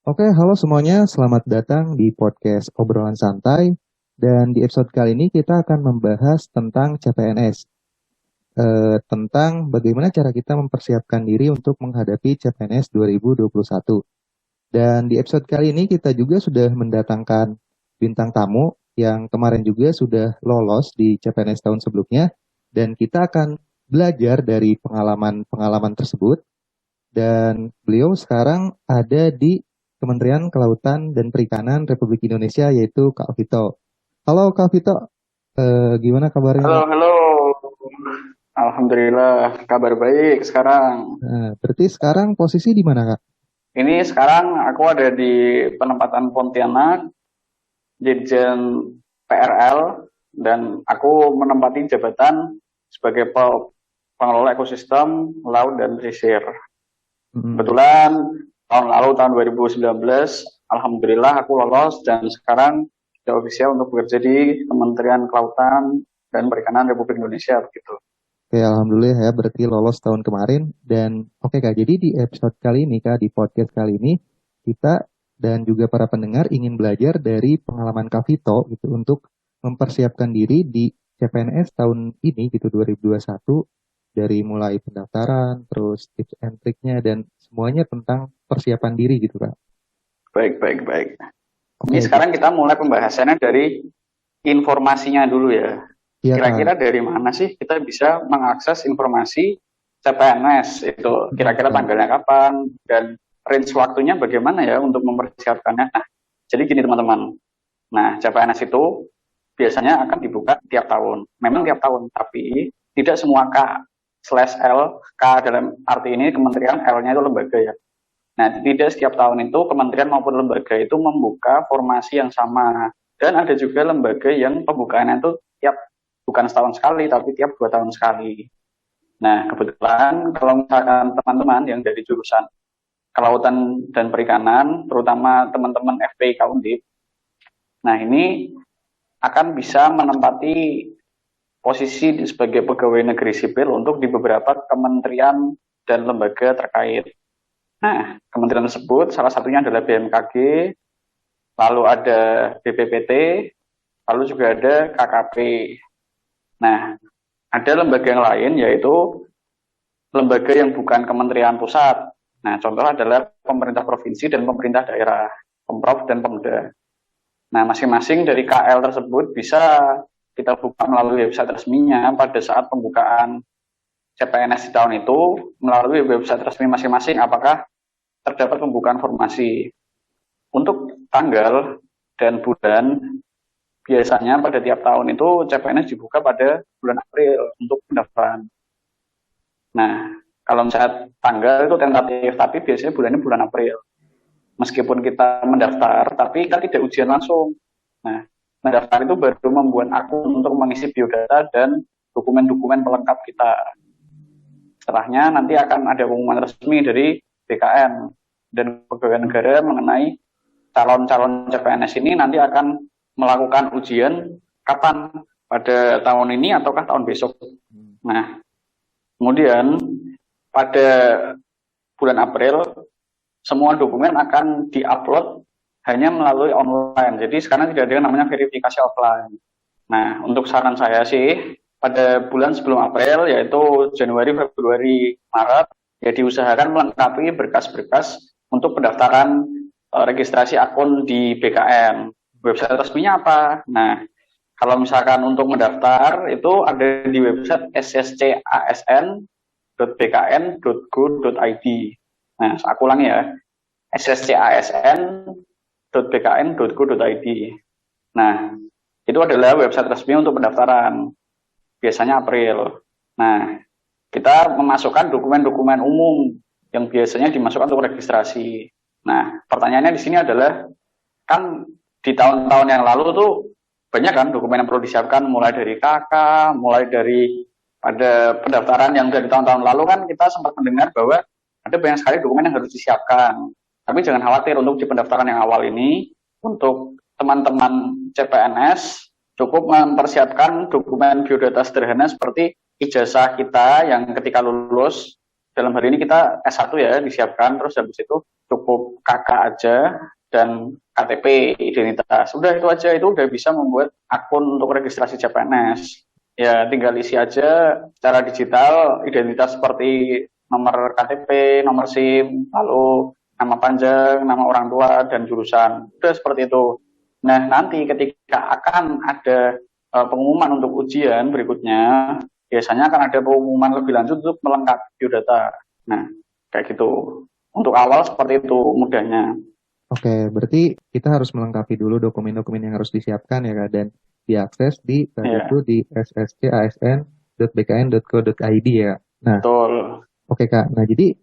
Oke, halo semuanya, selamat datang di podcast Obrolan Santai. Dan di episode kali ini kita akan membahas tentang CPNS, tentang bagaimana cara kita mempersiapkan diri untuk menghadapi CPNS 2021. Dan di episode kali ini kita juga sudah mendatangkan bintang tamu yang kemarin juga sudah lolos di CPNS tahun sebelumnya. Dan kita akan belajar dari pengalaman-pengalaman tersebut. Dan beliau sekarang ada di Kementerian Kelautan dan Perikanan Republik Indonesia, yaitu Kak Vito. Halo Kak Vito, gimana kabarnya Halo, Kak? halo. Alhamdulillah, kabar baik sekarang. Nah, berarti sekarang posisi di mana Kak? Ini sekarang aku ada di penempatan Pontianak, Dirjen PRL, dan aku menempati jabatan sebagai pengelola ekosistem laut dan pesisir. Hmm. Kebetulan tahun 2019, Alhamdulillah aku lolos dan sekarang sudah ofisial untuk bekerja di Kementerian Kelautan dan Perikanan Republik Indonesia begitu. Oke, alhamdulillah ya, berarti lolos tahun kemarin. Dan oke Kak, jadi di episode kali ini Kak, di podcast kali ini, kita dan juga para pendengar ingin belajar dari pengalaman Kak Vito gitu untuk mempersiapkan diri di CPNS tahun ini gitu 2021, dari mulai pendaftaran, terus tips and triknya dan semuanya tentang persiapan diri gitu Kak. Baik, baik, baik. Ini Oke, sekarang kita mulai pembahasannya dari informasinya dulu ya. iya Kak. Kira-kira dari mana sih kita bisa mengakses informasi CPNS itu? Kira-kira Kak. tanggalnya kapan dan range waktunya bagaimana ya untuk mempersiapkannya? Nah, jadi gini teman-teman. Nah, CPNS itu biasanya akan dibuka tiap tahun. Memang tiap tahun, tapi tidak semua K/L, K dalam arti ini kementerian, L-nya itu lembaga ya. Nah, tidak setiap tahun itu kementerian maupun lembaga itu membuka formasi yang sama. Dan ada juga lembaga yang pembukaannya itu tiap bukan setahun sekali, tapi tiap 2 tahun sekali. Nah, kebetulan kalau misalkan teman-teman yang dari jurusan kelautan dan perikanan, terutama teman-teman FPI Undip, nah ini akan bisa menempati posisi sebagai pegawai negeri sipil untuk di beberapa kementerian dan lembaga terkait. Nah, kementerian tersebut salah satunya adalah BMKG, lalu ada BPPT, lalu juga ada KKP. Nah, ada lembaga yang lain yaitu lembaga yang bukan kementerian pusat. Nah, contoh adalah pemerintah provinsi dan pemerintah daerah, Pemprov dan Pemda. Nah, masing-masing dari KL tersebut bisa kita buka melalui website resminya pada saat pembukaan CPNS di tahun itu melalui website resmi masing-masing apakah terdapat pembukaan formasi. Untuk tanggal dan bulan, biasanya pada tiap tahun itu CPNS dibuka pada bulan April untuk pendaftaran. Nah, kalau misalnya tanggal itu tentatif, tapi biasanya bulannya bulan April. Meskipun kita mendaftar, tapi kita tidak ujian langsung. Nah, mendaftar itu baru membuat akun untuk mengisi biodata dan dokumen-dokumen pelengkap kita. Setelahnya nanti akan ada pengumuman resmi dari BKN dan pegawai negara mengenai calon-calon CPNS ini nanti akan melakukan ujian kapan, pada tahun ini ataukah tahun besok. Nah, kemudian pada bulan April semua dokumen akan diupload hanya melalui online. Jadi sekarang tidak ada yang namanya verifikasi offline. Nah, untuk saran saya sih pada bulan sebelum April yaitu Januari, Februari, Maret ya diusahakan melengkapi berkas-berkas untuk pendaftaran registrasi akun di BKN. Website resminya apa? Nah, kalau misalkan untuk mendaftar itu ada di website sscasn.bkn.go.id. Nah, aku ulangi ya, sscasn.bkn.go.id. Nah, itu adalah website resmi untuk pendaftaran. Biasanya April. Nah, kita memasukkan dokumen-dokumen umum yang biasanya dimasukkan untuk registrasi. Nah, pertanyaannya di sini adalah, kan di tahun-tahun yang lalu tuh banyak kan dokumen yang perlu disiapkan, mulai dari KK, mulai dari pada pendaftaran yang dari tahun-tahun lalu kan kita sempat mendengar bahwa ada banyak sekali dokumen yang harus disiapkan. Tapi jangan khawatir, untuk di pendaftaran yang awal ini, untuk teman-teman CPNS cukup mempersiapkan dokumen biodata sederhana seperti ijazah kita yang ketika lulus, dalam hari ini kita S1 ya disiapkan, terus habis itu cukup KK aja dan KTP identitas. Udah itu aja, itu udah bisa membuat akun untuk registrasi CPNS. Ya tinggal isi aja secara digital identitas seperti nomor KTP, nomor SIM, lalu nama panjang, nama orang tua, dan jurusan. Udah seperti itu. Nah, nanti ketika akan ada pengumuman untuk ujian berikutnya, biasanya akan ada pengumuman lebih lanjut untuk melengkapi biodata. Nah, kayak gitu. Untuk awal seperti itu mudahnya. Oke, berarti kita harus melengkapi dulu dokumen-dokumen yang harus disiapkan ya Kak, dan diakses di tadi Ya, itu di sscasn.bkn.co.id ya. Nah, betul. oke Kak. Nah, jadi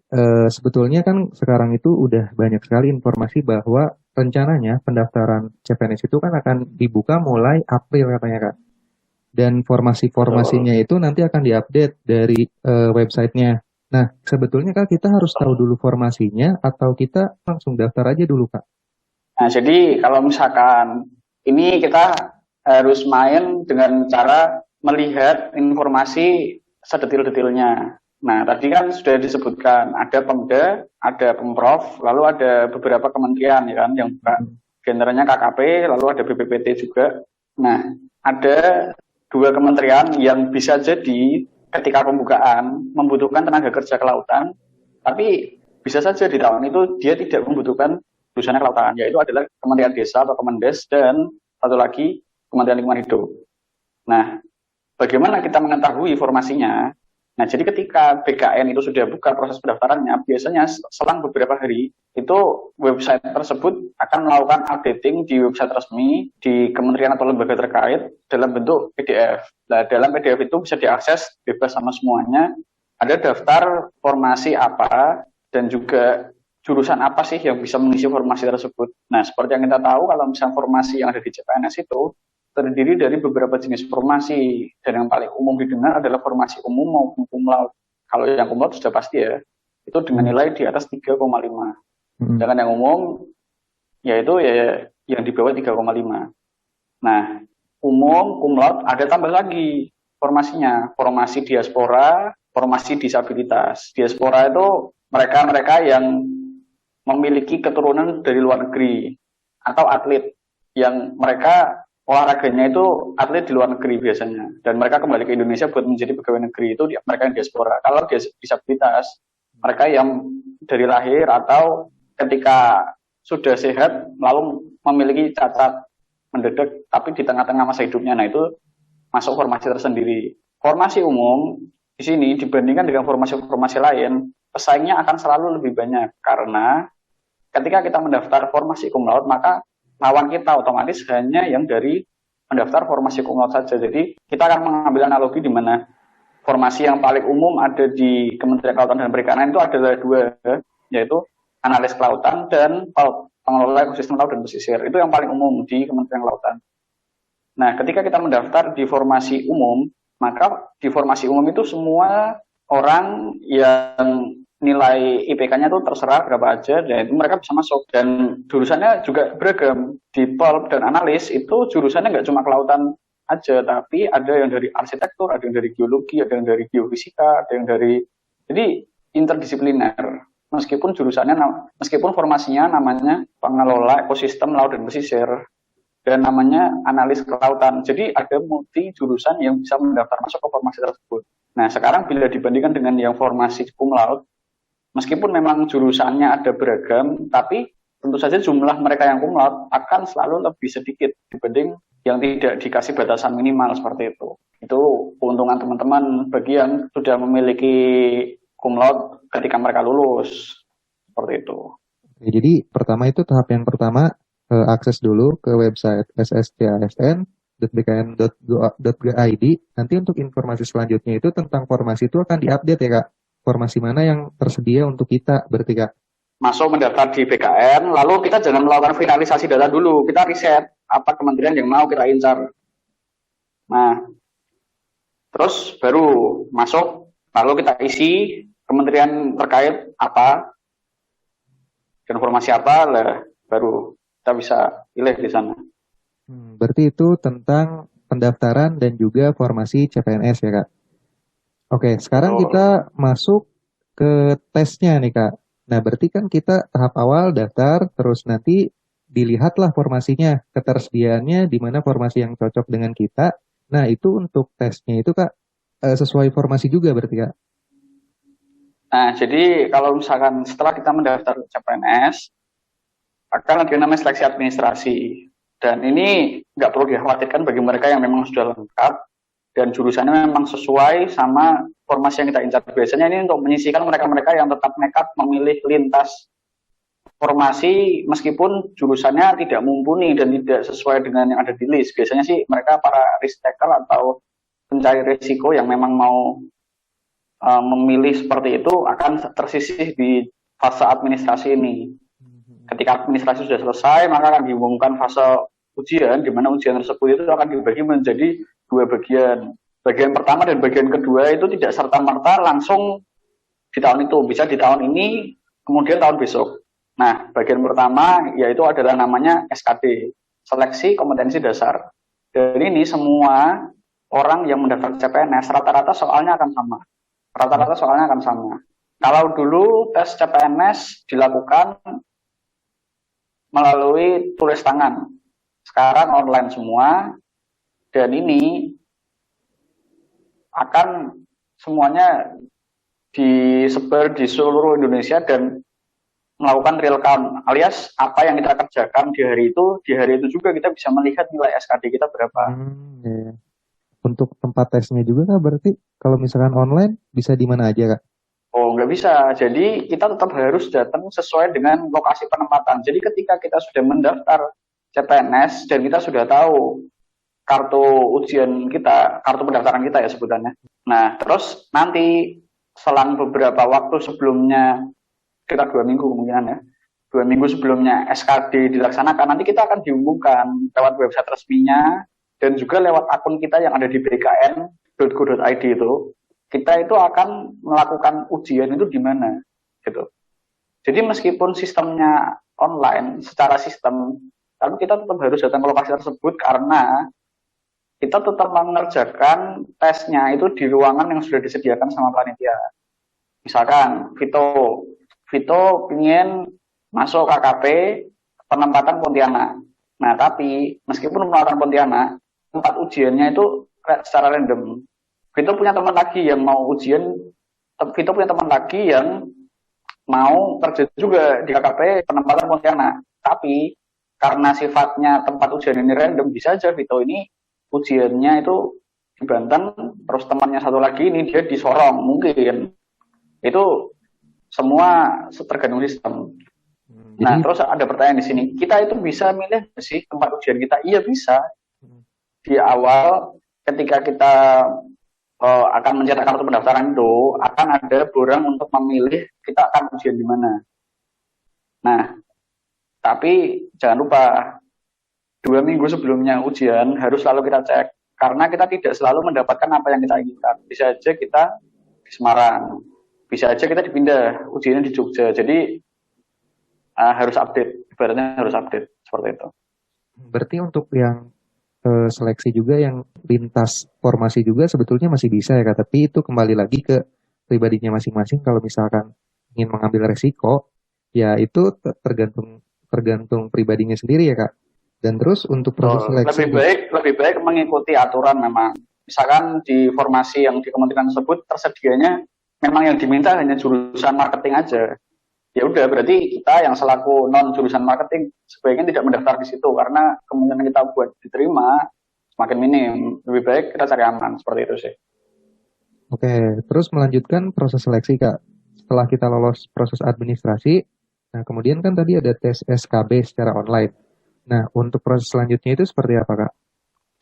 sebetulnya kan sekarang itu udah banyak sekali informasi bahwa rencananya pendaftaran CPNS itu kan akan dibuka mulai April katanya Kak. Dan formasi-formasinya Betul. itu nanti akan diupdate dari websitenya. Nah, sebetulnya Kak kita harus tahu dulu formasinya atau kita langsung daftar aja dulu Kak? Nah, jadi kalau misalkan ini kita harus main dengan cara melihat informasi sedetil-detilnya. Nah, tadi kan sudah disebutkan ada Pemda, ada Pemprov, lalu ada beberapa kementerian ya kan yang buka. Generalnya KKP, lalu ada BPPT juga. Nah, ada dua kementerian yang bisa jadi ketika pembukaan membutuhkan tenaga kerja kelautan, tapi bisa saja di tahun itu dia tidak membutuhkan jurusannya kelautan, yaitu adalah Kementerian Desa atau Kemendes dan satu lagi Kementerian Lingkungan Hidup. Nah, bagaimana kita mengetahui informasinya? Nah, jadi ketika BKN itu sudah buka proses pendaftarannya, biasanya selang beberapa hari, itu website tersebut akan melakukan updating di website resmi di kementerian atau lembaga terkait dalam bentuk PDF. Nah, dalam PDF itu bisa diakses bebas sama semuanya. Ada daftar formasi apa dan juga jurusan apa sih yang bisa mengisi formasi tersebut. Nah, seperti yang kita tahu, kalau misalnya formasi yang ada di CPNS itu terdiri dari beberapa jenis formasi, dan yang paling umum didengar adalah formasi umum maupun cum laude. Kalau yang cum laude sudah pasti ya, itu dengan nilai di atas 3,5. Sedangkan yang umum, yaitu ya yang di bawah 3,5. Nah, umum, cum laude, ada tambah lagi formasinya, formasi diaspora, formasi disabilitas. Diaspora itu mereka-mereka yang memiliki keturunan dari luar negeri, atau atlet, yang mereka olahraganya itu atlet di luar negeri biasanya, dan mereka kembali ke Indonesia buat menjadi pegawai negeri, itu mereka yang diaspora. Kalau disabilitas, mereka yang dari lahir atau ketika sudah sehat lalu memiliki cacat mendadak tapi di tengah-tengah masa hidupnya, nah itu masuk formasi tersendiri. Formasi umum di sini dibandingkan dengan formasi-formasi lain, pesaingnya akan selalu lebih banyak, karena ketika kita mendaftar formasi cum laude, maka lawan kita otomatis hanya yang dari mendaftar formasi cum laude saja. Jadi kita akan mengambil analogi di mana formasi yang paling umum ada di Kementerian Kelautan dan Perikanan itu adalah dua, yaitu analis kelautan dan pengelola ekosistem laut dan pesisir. Itu yang paling umum di Kementerian Kelautan. Nah, ketika kita mendaftar di formasi umum, maka di formasi umum itu semua orang yang nilai IPK-nya tuh terserah berapa aja, dan itu mereka bisa masuk. Dan jurusannya juga beragam. Di PELP dan analis itu jurusannya nggak cuma kelautan aja, tapi ada yang dari arsitektur, ada yang dari geologi, ada yang dari geofisika, ada yang dari, jadi interdisipliner. Meskipun formasinya namanya pengelola ekosistem laut dan pesisir, dan namanya analis kelautan. Jadi ada multi jurusan yang bisa mendaftar masuk ke formasi tersebut. Nah, sekarang bila dibandingkan dengan yang formasi cum laude, meskipun memang jurusannya ada beragam, tapi tentu saja jumlah mereka yang cum laude akan selalu lebih sedikit dibanding yang tidak dikasih batasan minimal seperti itu. Itu keuntungan teman-teman bagi yang sudah memiliki cum laude ketika mereka lulus. Seperti itu. Jadi pertama itu tahap yang pertama, akses dulu ke website sscasn.bkn.go.id. Nanti untuk informasi selanjutnya itu tentang formasi itu akan diupdate ya Kak. Formasi mana yang tersedia untuk kita berarti Kak? Masuk mendaftar di BKN, lalu kita jangan melakukan finalisasi data dulu, kita riset apa kementerian yang mau kita incar. Nah, terus baru masuk, lalu kita isi kementerian terkait apa, dan formasi apa, lah baru kita bisa pilih di sana. Berarti itu tentang pendaftaran dan juga formasi CPNS ya Kak? Oke, sekarang kita masuk ke tesnya nih Kak. Nah, berarti kan kita tahap awal daftar, terus nanti dilihatlah formasinya, ketersediaannya di mana formasi yang cocok dengan kita. Nah, itu untuk tesnya itu Kak, sesuai formasi juga berarti Kak. Nah, jadi kalau misalkan setelah kita mendaftar CPNS, akan ada yang namanya seleksi administrasi. Dan ini nggak perlu dikhawatirkan bagi mereka yang memang sudah lengkap dan jurusannya memang sesuai sama formasi yang kita incar. Biasanya ini untuk menyisihkan mereka-mereka yang tetap nekat memilih lintas formasi meskipun jurusannya tidak mumpuni dan tidak sesuai dengan yang ada di list. Biasanya sih mereka para risk taker atau pencari risiko yang memang mau memilih seperti itu akan tersisih di fase administrasi ini. Ketika administrasi sudah selesai, maka akan diumumkan fase ujian, di mana ujian tersebut itu akan dibagi menjadi 2 bagian. Bagian pertama dan bagian kedua itu tidak serta-merta langsung di tahun itu, bisa di tahun ini, kemudian tahun besok. Nah, bagian pertama yaitu adalah namanya SKD, Seleksi Kompetensi Dasar. Dan ini semua orang yang mendaftar CPNS, rata-rata soalnya akan sama. Rata-rata soalnya akan sama. Kalau dulu tes CPNS dilakukan melalui tulis tangan. Sekarang online semua, dan ini akan semuanya disebar di seluruh Indonesia dan melakukan real count, alias apa yang kita kerjakan di hari itu juga kita bisa melihat nilai SKD kita berapa. Ya. Untuk tempat tesnya juga Kak, berarti kalau misalkan online bisa di mana aja Kak? Oh, nggak bisa. Jadi kita tetap harus datang sesuai dengan lokasi penempatan. Jadi ketika kita sudah mendaftar CPNS dan kita sudah tahu kartu ujian kita, kartu pendaftaran kita ya sebutannya. Nah, terus nanti selang beberapa waktu sebelumnya, kita 2 minggu kemungkinan ya, 2 minggu sebelumnya SKD dilaksanakan, nanti kita akan diumumkan lewat website resminya dan juga lewat akun kita yang ada di bkn.go.id itu. Kita itu akan melakukan ujian itu di mana, gitu. Jadi meskipun sistemnya online, secara sistem, tapi kita tetap harus datang ke lokasi tersebut karena kita tetap mengerjakan tesnya itu di ruangan yang sudah disediakan sama panitia. Misalkan Vito ingin masuk KKP penempatan Pontianak. Nah, tapi meskipun penempatan Pontianak, tempat ujiannya itu secara random. Vito punya teman lagi yang mau ujian, Vito punya teman lagi yang mau kerja juga di KKP penempatan Pontianak. Tapi karena sifatnya tempat ujian ini random, bisa aja Vito ini ujiannya itu di Banten, terus temannya satu lagi ini dia di Sorong, mungkin. Itu semua tergantung sistem. Nah, terus ada pertanyaan di sini, kita itu bisa milih sih tempat ujian kita? Iya bisa. Di awal ketika kita akan mencetak kartu pendaftaran itu akan ada borang untuk memilih kita akan ujian di mana. Nah, tapi jangan lupa 2 minggu sebelumnya ujian harus selalu kita cek karena kita tidak selalu mendapatkan apa yang kita inginkan. Bisa aja kita di Semarang, bisa aja kita dipindah ujiannya di Jogja. Jadi harus update, ibaratnya harus update seperti itu. Berarti untuk yang seleksi juga yang lintas formasi juga sebetulnya masih bisa ya Kak, tapi itu kembali lagi ke pribadinya masing-masing. Kalau misalkan ingin mengambil resiko, ya itu tergantung pribadinya sendiri ya Kak. Dan terus untuk proses seleksi lebih baik mengikuti aturan memang. Misalkan di formasi yang di kementerian tersebut tersedianya memang yang diminta hanya jurusan marketing aja. Ya udah, berarti kita yang selaku non jurusan marketing sebaiknya tidak mendaftar di situ karena kemungkinan kita buat diterima semakin minim. Lebih baik kita cari aman, seperti itu sih. Oke, terus melanjutkan proses seleksi Kak. Setelah kita lolos proses administrasi, nah kemudian kan tadi ada tes SKB secara online. Nah, untuk proses selanjutnya itu seperti apa Kak?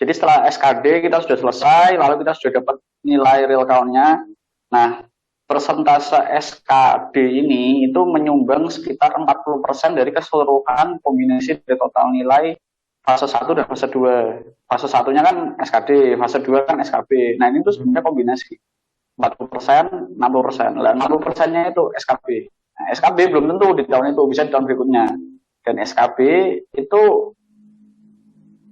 Jadi setelah SKD kita sudah selesai, lalu kita sudah dapat nilai real count-nya. Nah, persentase SKD ini itu menyumbang sekitar 40% dari keseluruhan kombinasi dari total nilai fase 1 dan fase 2. Fase 1-nya kan SKD, fase 2 kan SKB. Nah, ini tuh sebenarnya kombinasi. 40%, 60%. Nah, 60%-nya itu SKB. Nah, SKB belum tentu di tahun itu, bisa di tahun berikutnya. Dan SKB itu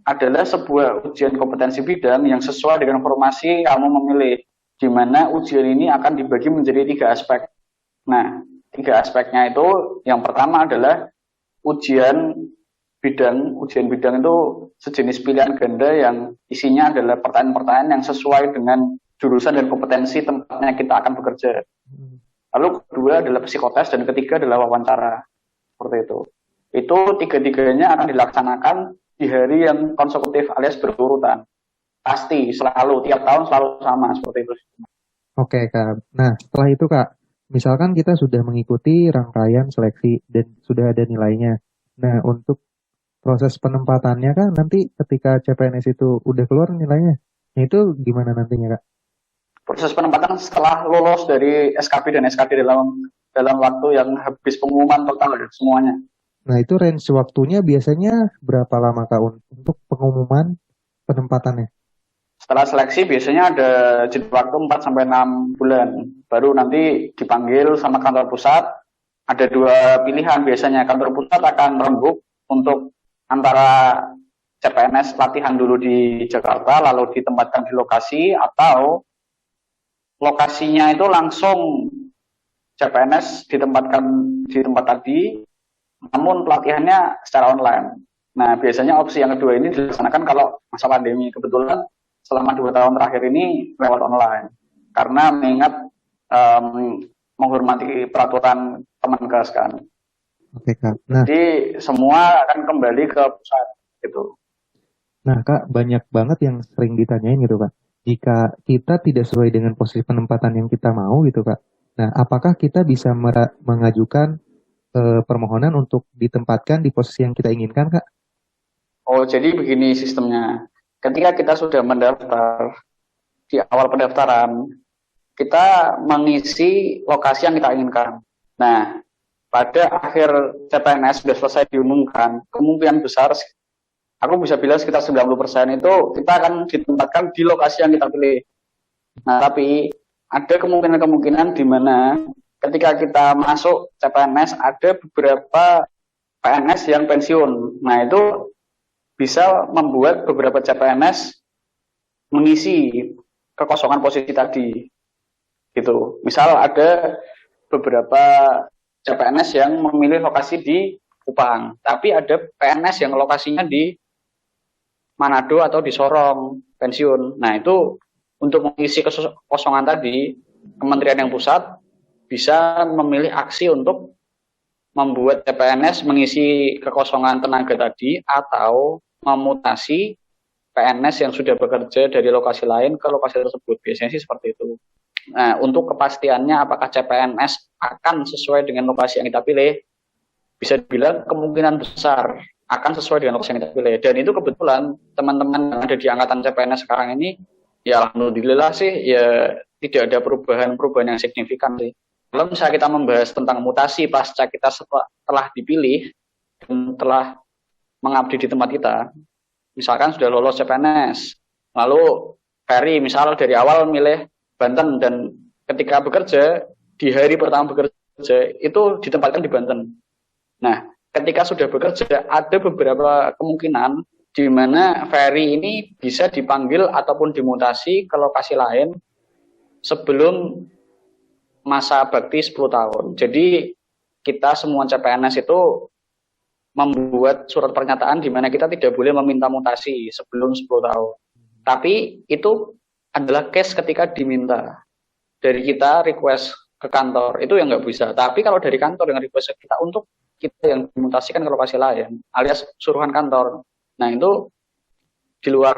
adalah sebuah ujian kompetensi bidang yang sesuai dengan formasi kamu memilih, di mana ujian ini akan dibagi menjadi 3 aspek. Nah, Tiga aspeknya itu, yang pertama adalah ujian bidang. Ujian bidang itu sejenis pilihan ganda yang isinya adalah pertanyaan-pertanyaan yang sesuai dengan jurusan dan kompetensi tempatnya kita akan bekerja. Lalu kedua adalah psikotes dan ketiga adalah wawancara. Seperti itu. Itu tiga-tiganya akan dilaksanakan di hari yang konsekutif alias berurutan. Pasti, selalu, tiap tahun selalu sama, seperti itu. Oke, Kak. Nah, setelah itu, Kak, misalkan kita sudah mengikuti rangkaian seleksi dan sudah ada nilainya. Nah, untuk proses penempatannya, Kak, nanti ketika CPNS itu udah keluar nilainya, nah itu gimana nantinya, Kak? Proses penempatan setelah lolos dari SKB dan SKD dalam waktu yang habis pengumuman total semuanya. Nah, itu range waktunya biasanya berapa lama, Kak, untuk pengumuman penempatannya? Setelah seleksi biasanya ada jeda waktu 4-6 bulan. Baru nanti dipanggil sama kantor pusat. Ada dua pilihan biasanya. Kantor pusat akan rembuk untuk antara CPNS latihan dulu di Jakarta, lalu ditempatkan di lokasi, atau lokasinya itu langsung CPNS ditempatkan di tempat tadi, namun pelatihannya secara online. Nah, biasanya opsi yang kedua ini dilaksanakan kalau masa pandemi. Kebetulan selama 2 tahun terakhir ini lewat online. Karena mengingat menghormati peraturan Kemenkes kan. Oke, Kak. Nah, Jadi semua akan kembali ke pusat gitu. nah, Kak, banyak banget yang sering ditanyain gitu, Kak. Jika kita tidak sesuai dengan posisi penempatan yang kita mau gitu, Kak. Nah, apakah kita bisa mengajukan permohonan untuk ditempatkan di posisi yang kita inginkan, Kak? Oh, jadi begini sistemnya. Ketika kita sudah mendaftar, di awal pendaftaran, kita mengisi lokasi yang kita inginkan. Nah, pada akhir CPNS sudah selesai diumumkan, kemungkinan besar, aku bisa bilang sekitar 90% itu kita akan ditempatkan di lokasi yang kita pilih. Nah, tapi ada kemungkinan-kemungkinan di mana ketika kita masuk CPNS ada beberapa PNS yang pensiun. Nah, itu bisa membuat beberapa CPNS mengisi kekosongan posisi tadi. Gitu. Misal ada beberapa CPNS yang memilih lokasi di Kupang, tapi ada PNS yang lokasinya di Manado atau di Sorong pensiun. Nah, itu untuk mengisi kekosongan tadi, Kementerian yang pusat bisa memilih aksi untuk membuat CPNS mengisi kekosongan tenaga tadi atau memutasi PNS yang sudah bekerja dari lokasi lain ke lokasi tersebut. Biasanya sih seperti itu. Nah, untuk kepastiannya apakah CPNS akan sesuai dengan lokasi yang kita pilih, bisa dibilang kemungkinan besar akan sesuai dengan lokasi yang kita pilih. Dan itu kebetulan teman-teman yang ada di angkatan CPNS sekarang ini, ya alhamdulillah sih, ya tidak ada perubahan yang signifikan sih. Kalau misalnya kita membahas tentang mutasi pasca kita setelah dipilih dan telah mengabdi di tempat kita, misalkan sudah lolos CPNS, lalu Ferry misal dari awal milih Banten dan ketika bekerja, di hari pertama bekerja, itu ditempatkan di Banten. Nah, ketika sudah bekerja, ada beberapa kemungkinan di mana Ferry ini bisa dipanggil ataupun dimutasi ke lokasi lain sebelum masa bakti 10 tahun. Jadi kita semua CPNS itu membuat surat pernyataan di mana kita tidak boleh meminta mutasi sebelum 10 tahun. Tapi itu adalah case ketika diminta. Dari kita request ke kantor, itu yang nggak bisa. Tapi kalau dari kantor yang request ke kita untuk kita yang dimutasikan ke lokasi lain, alias suruhan kantor. Nah, itu di luar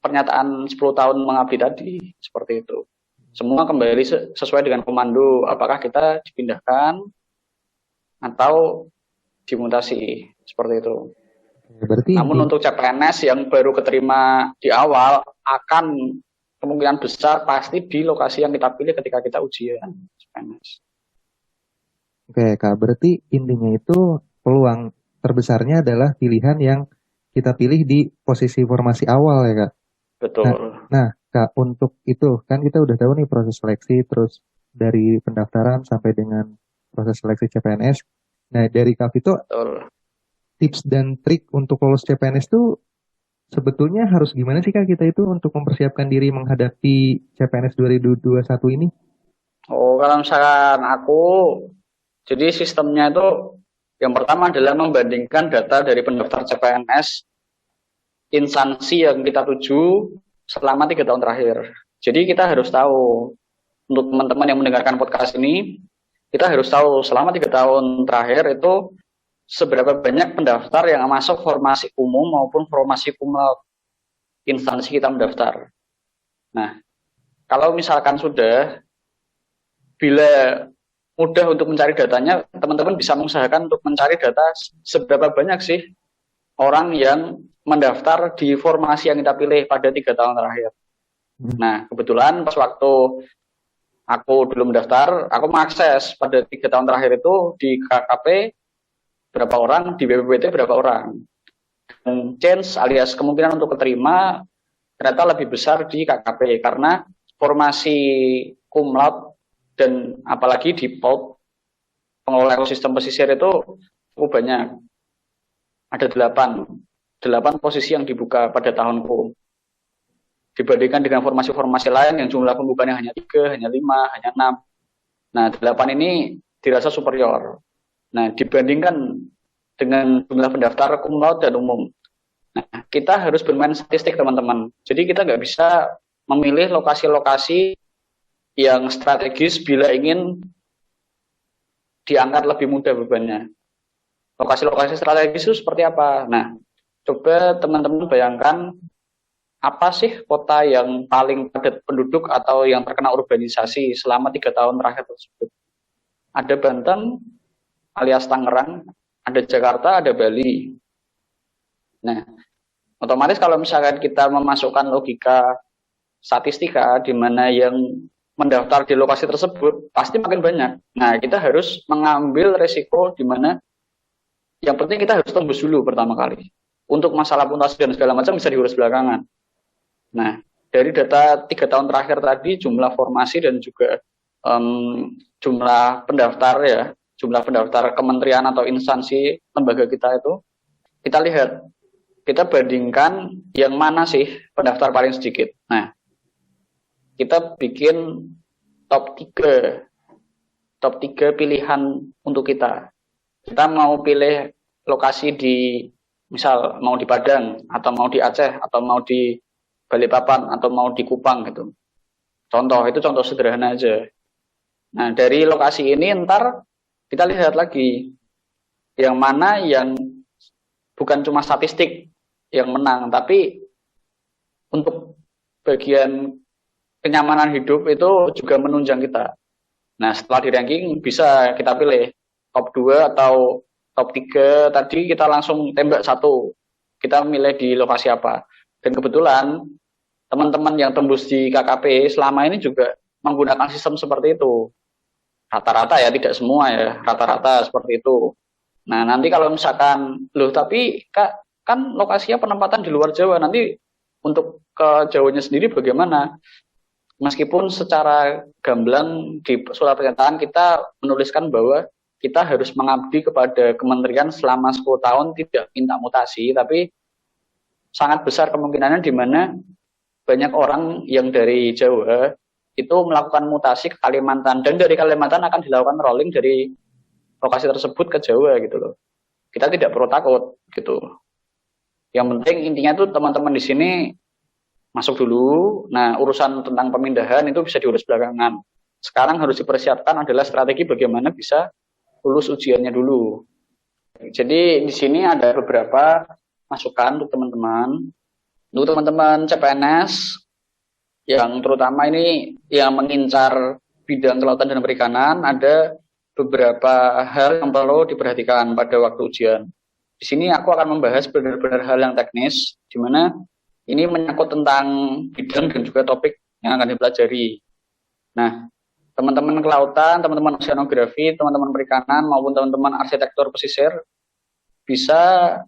pernyataan 10 tahun mengabdi tadi, seperti itu. Semua kembali sesuai dengan komando, apakah kita dipindahkan atau dimutasi, seperti itu. Berarti Namun untuk CPNS yang baru keterima di awal akan kemungkinan besar pasti di lokasi yang kita pilih ketika kita ujian CPNS. Oke, Kak, berarti intinya itu peluang terbesarnya adalah pilihan yang kita pilih di posisi formasi awal ya, Kak? Betul. Nah, Kak, untuk itu kan kita udah tahu nih proses seleksi, terus dari pendaftaran sampai dengan proses seleksi CPNS. Nah, dari Kak Vito, tips dan trik untuk lolos CPNS itu sebetulnya harus gimana sih Kak kita itu untuk mempersiapkan diri menghadapi CPNS 2021 ini? Oh, kalau misalkan aku, jadi sistemnya itu yang pertama adalah membandingkan data dari pendaftar CPNS instansi yang kita tuju selama 3 tahun terakhir. Jadi kita harus tahu, untuk teman-teman yang mendengarkan podcast ini, kita harus tahu selama 3 tahun terakhir itu seberapa banyak pendaftar yang masuk formasi umum maupun formasi kumlaut instansi kita mendaftar. Nah, kalau misalkan sudah, bila mudah untuk mencari datanya, teman-teman bisa mengusahakan untuk mencari data seberapa banyak sih orang yang mendaftar di formasi yang kita pilih pada 3 tahun terakhir. Nah, kebetulan pas waktu aku dulu mendaftar, aku mengakses pada 3 tahun terakhir itu di KKP berapa orang, di BPPT berapa orang. Dan chance alias kemungkinan untuk keterima ternyata lebih besar di KKP karena formasi kumlaut dan apalagi di PAUD, pengelola ekosistem pesisir itu cukup banyak. Ada 8 posisi yang dibuka pada tahunku. Dibandingkan dengan formasi-formasi lain yang jumlah pembukanya hanya 3, hanya 5, hanya 6. Nah, 8 ini dirasa superior. Nah, dibandingkan dengan jumlah pendaftar kumlaut dan umum. Nah, kita harus bermain statistik, teman-teman. Jadi kita nggak bisa memilih lokasi-lokasi yang strategis bila ingin diangkat lebih mudah bebannya. Lokasi-lokasi strategis itu seperti apa? Nah, coba teman-teman bayangkan apa sih kota yang paling padat penduduk atau yang terkena urbanisasi selama 3 tahun terakhir tersebut? Ada Banten alias Tangerang, ada Jakarta, ada Bali. Nah, otomatis kalau misalkan kita memasukkan logika statistika di mana yang mendaftar di lokasi tersebut pasti makin banyak. Nah, kita harus mengambil resiko di mana yang penting kita harus tembus dulu pertama kali. Untuk masalah punasi dan segala macam bisa diurus belakangan. Nah, dari data 3 tahun terakhir tadi, jumlah formasi dan juga jumlah pendaftar ya, jumlah pendaftar kementerian atau instansi lembaga kita itu, kita lihat, kita bandingkan yang mana sih pendaftar paling sedikit. Nah, kita bikin top 3 pilihan untuk kita. Kita mau pilih lokasi di, misal mau di Padang, atau mau di Aceh, atau mau di Balikpapan, atau mau di Kupang gitu. Itu contoh sederhana aja. Nah, dari lokasi ini ntar kita lihat lagi yang mana yang bukan cuma statistik yang menang, tapi untuk bagian kenyamanan hidup itu juga menunjang kita. Nah, setelah di ranking bisa kita pilih top 2 atau top 3, tadi kita langsung tembak satu. Kita milih di lokasi apa. Dan kebetulan teman-teman yang tembus di KKP selama ini juga menggunakan sistem seperti itu. Rata-rata ya, tidak semua ya, rata-rata seperti itu. Nah, nanti kalau misalkan, loh tapi Kak, kan lokasinya penempatan di luar Jawa, nanti untuk ke Jawanya sendiri bagaimana? Meskipun secara gamblang di surat pernyataan kita menuliskan bahwa kita harus mengabdi kepada kementerian selama 10 tahun tidak minta mutasi, tapi sangat besar kemungkinannya di mana banyak orang yang dari Jawa itu melakukan mutasi ke Kalimantan, dan dari Kalimantan akan dilakukan rolling dari lokasi tersebut ke Jawa gitu loh. Kita tidak perlu takut gitu. Yang penting intinya tuh teman-teman di sini masuk dulu. Nah, urusan tentang pemindahan itu bisa diurus belakangan. Sekarang harus dipersiapkan adalah strategi bagaimana bisa lulus ujiannya dulu. Jadi di sini ada beberapa masukan untuk teman-teman. Untuk teman-teman CPNS yang terutama ini yang mengincar bidang kelautan dan perikanan, ada beberapa hal yang perlu diperhatikan pada waktu ujian. Di sini aku akan membahas benar-benar hal yang teknis, di mana ini menyangkut tentang bidang dan juga topik yang akan dipelajari. Nah, teman-teman kelautan, teman-teman oceanografi, teman-teman perikanan, maupun teman-teman arsitektur pesisir bisa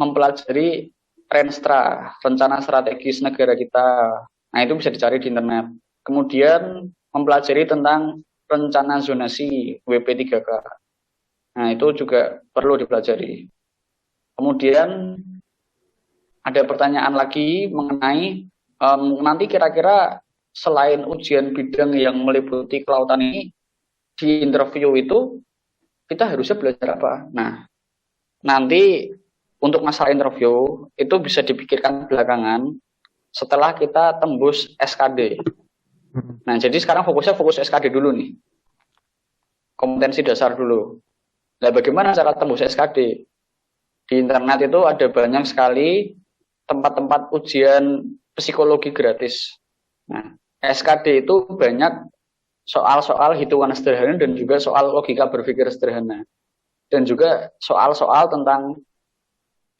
mempelajari Renstra, rencana strategis negara kita. Nah, itu bisa dicari di internet. Kemudian mempelajari tentang rencana zonasi WP3K. Nah, itu juga perlu dipelajari. Kemudian ada pertanyaan lagi mengenai nanti kira-kira selain ujian bidang yang meliputi kelautan ini, di interview itu kita harusnya belajar apa? Nah, nanti untuk masalah interview itu bisa dipikirkan belakangan setelah kita tembus SKD. Nah, jadi sekarang fokus SKD dulu nih. Kompetensi dasar dulu. Nah, bagaimana cara tembus SKD? Di internet itu ada banyak sekali tempat-tempat ujian psikologi gratis. Nah, SKD itu banyak soal-soal hitungan sederhana dan juga soal logika berpikir sederhana. Dan juga soal-soal tentang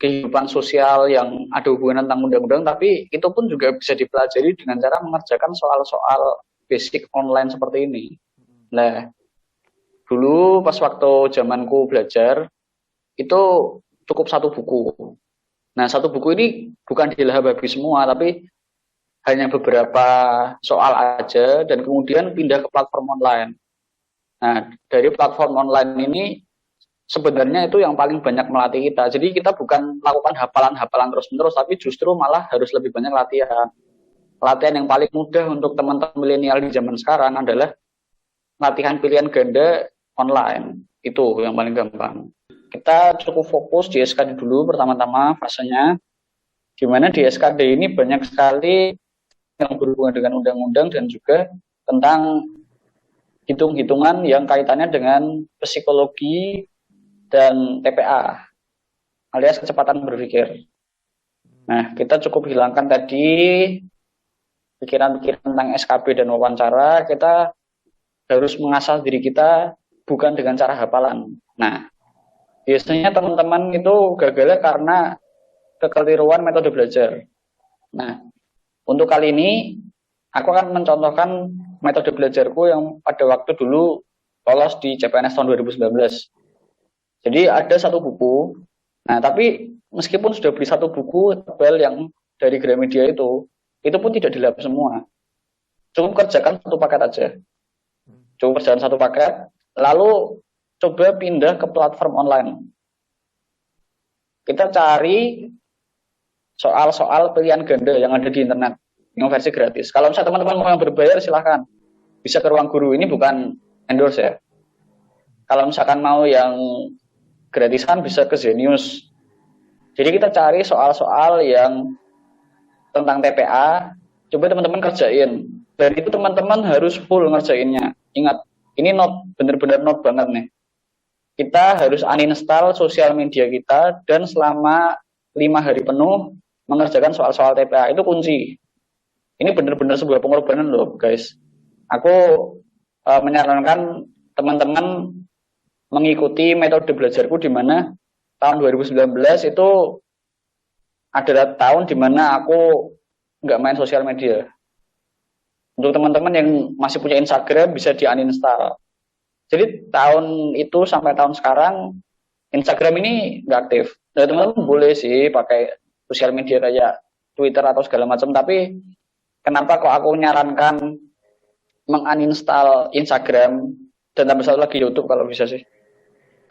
kehidupan sosial yang ada hubungan tentang undang-undang, tapi itu pun juga bisa dipelajari dengan cara mengerjakan soal-soal basic online seperti ini. Nah, dulu pas waktu zamanku belajar, itu cukup satu buku. Nah, satu buku ini bukan dilahap habis semua, tapi hanya beberapa soal aja, dan kemudian pindah ke platform online. Nah, dari platform online ini, sebenarnya itu yang paling banyak melatih kita. Jadi kita bukan melakukan hafalan-hafalan terus-menerus, tapi justru malah harus lebih banyak latihan. Latihan yang paling mudah untuk teman-teman milenial di zaman sekarang adalah latihan pilihan ganda online. Itu yang paling gampang. Kita cukup fokus di SKD dulu pertama-tama fasenya, di mana di SKD ini banyak sekali yang berhubungan dengan undang-undang dan juga tentang hitung-hitungan yang kaitannya dengan psikologi dan TPA alias kecepatan berpikir. Nah, kita cukup hilangkan tadi pikiran-pikiran tentang SKB dan wawancara. Kita harus mengasah diri kita bukan dengan cara hafalan. Nah, biasanya teman-teman itu gagalnya karena kekeliruan metode belajar. Nah, untuk kali ini aku akan mencontohkan metode belajarku yang pada waktu dulu lolos di CPNS tahun 2019. Jadi ada satu buku. Nah, tapi meskipun sudah beli satu buku tebal yang dari Gramedia itu pun tidak dilahap semua. Cukup kerjakan satu paket aja. Cukup kerjakan satu paket, lalu coba pindah ke platform online. Kita cari soal-soal pilihan ganda yang ada di internet, yang versi gratis. Kalau misalnya teman-teman mau yang berbayar, silahkan. Bisa ke Ruang Guru, ini bukan endorse ya. Kalau misalkan mau yang gratisan bisa ke Zenius. Jadi kita cari soal-soal yang tentang TPA, coba teman-teman kerjain. Dan itu teman-teman harus full ngerjainnya. Ingat, ini benar-benar note banget nih. Kita harus uninstall sosial media kita dan selama 5 hari penuh mengerjakan soal-soal TPA. Itu kunci. Ini benar-benar sebuah pengorbanan loh guys. Aku menyarankan teman-teman mengikuti metode belajarku di mana tahun 2019 itu adalah tahun di mana aku nggak main sosial media. Untuk teman-teman yang masih punya Instagram bisa di-uninstall. Jadi tahun itu sampai tahun sekarang Instagram ini nggak aktif. Nah, teman-teman boleh sih pakai sosial media kayak Twitter atau segala macam, tapi kenapa kok aku nyarankan menguninstall Instagram dan tambah satu lagi YouTube kalau bisa sih?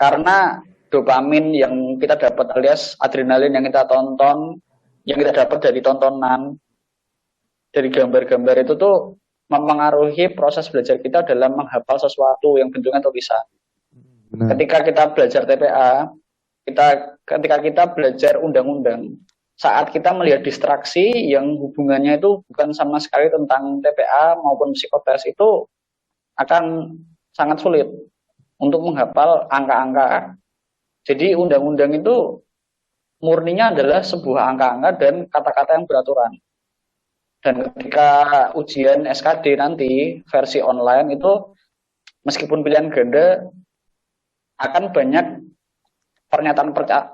Karena dopamin yang kita dapat alias adrenalin yang kita tonton, yang kita dapat dari tontonan, dari gambar-gambar itu tuh mempengaruhi proses belajar kita dalam menghafal sesuatu yang bentuknya tulisan. Benar. Ketika kita belajar TPA, ketika kita belajar undang-undang, saat kita melihat distraksi yang hubungannya itu bukan sama sekali tentang TPA maupun psikotes, itu akan sangat sulit untuk menghafal angka-angka. Jadi undang-undang itu murninya adalah sebuah angka-angka dan kata-kata yang beraturan. Dan ketika ujian SKD nanti versi online itu meskipun pilihan ganda akan banyak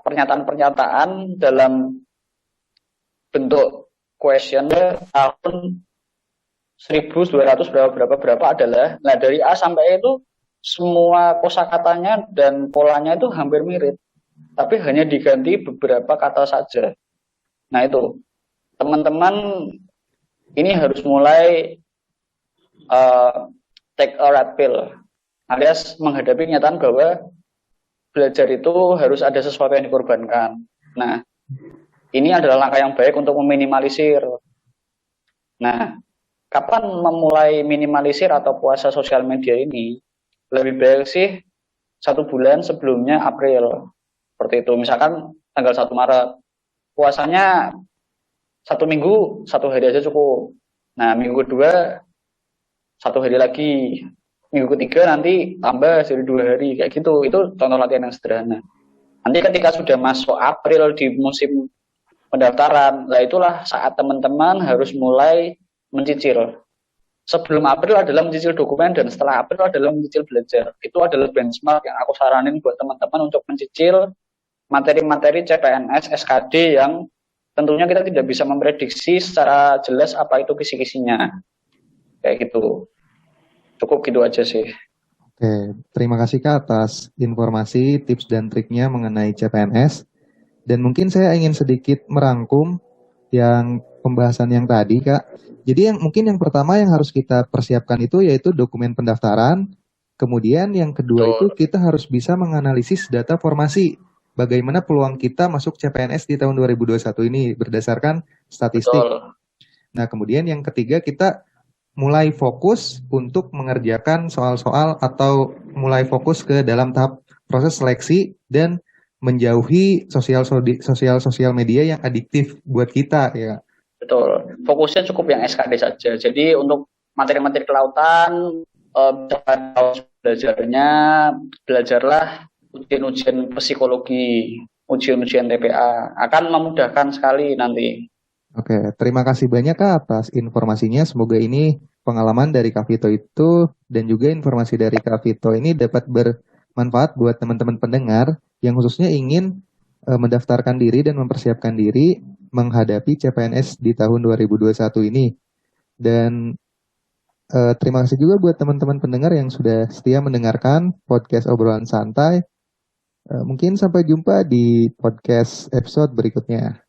pernyataan-pernyataan dalam bentuk question tahun 1200 berapa adalah, nah dari A sampai E itu semua kosakatanya dan polanya itu hampir mirip, tapi hanya diganti beberapa kata saja. Nah itu, teman-teman ini harus mulai take a red pill, alias menghadapi kenyataan bahwa belajar itu harus ada sesuatu yang dikorbankan. Nah, ini adalah langkah yang baik untuk meminimalisir. Nah, kapan memulai minimalisir atau puasa sosial media ini? Lebih baik sih 1 bulan sebelumnya April. Seperti itu. Misalkan tanggal 1 Maret. Puasanya 1 minggu, 1 hari aja cukup. Nah, minggu kedua 1 hari lagi. Minggu ketiga nanti tambah jadi 2 hari. Kayak gitu. Itu contoh latihan yang sederhana. Nanti ketika sudah masuk April di musim pendaftaran, lah itulah saat teman-teman harus mulai mencicil. Sebelum April adalah mencicil dokumen dan setelah April adalah mencicil belajar. Itu adalah benchmark yang aku saranin buat teman-teman untuk mencicil materi-materi CPNS SKD yang tentunya kita tidak bisa memprediksi secara jelas apa itu kisi-kisinya. Kayak gitu. Cukup gitu aja sih. Oke, terima kasih Kak atas informasi, tips dan triknya mengenai CPNS. Dan mungkin saya ingin sedikit merangkum yang pembahasan yang tadi Kak. Jadi yang pertama yang harus kita persiapkan itu yaitu dokumen pendaftaran. Kemudian yang kedua itu kita harus bisa menganalisis data formasi. Bagaimana peluang kita masuk CPNS di tahun 2021 ini berdasarkan statistik. Betul. Nah, kemudian yang ketiga kita mulai fokus untuk mengerjakan soal-soal atau mulai fokus ke dalam tahap proses seleksi dan menjauhi sosial media yang adiktif buat kita ya. Betul. Fokusnya cukup yang SKD saja. Jadi untuk materi-materi kelautan belajarnya belajarlah ujian-ujian psikologi, ujian-ujian TPA akan memudahkan sekali nanti. Oke, terima kasih banyak Kak atas informasinya. Semoga ini pengalaman dari Kak Vito itu dan juga informasi dari Kak Vito ini dapat bermanfaat buat teman-teman pendengar yang khususnya ingin mendaftarkan diri dan mempersiapkan diri menghadapi CPNS di tahun 2021 ini. Dan terima kasih juga buat teman-teman pendengar yang sudah setia mendengarkan podcast obrolan santai. Mungkin sampai jumpa di podcast episode berikutnya.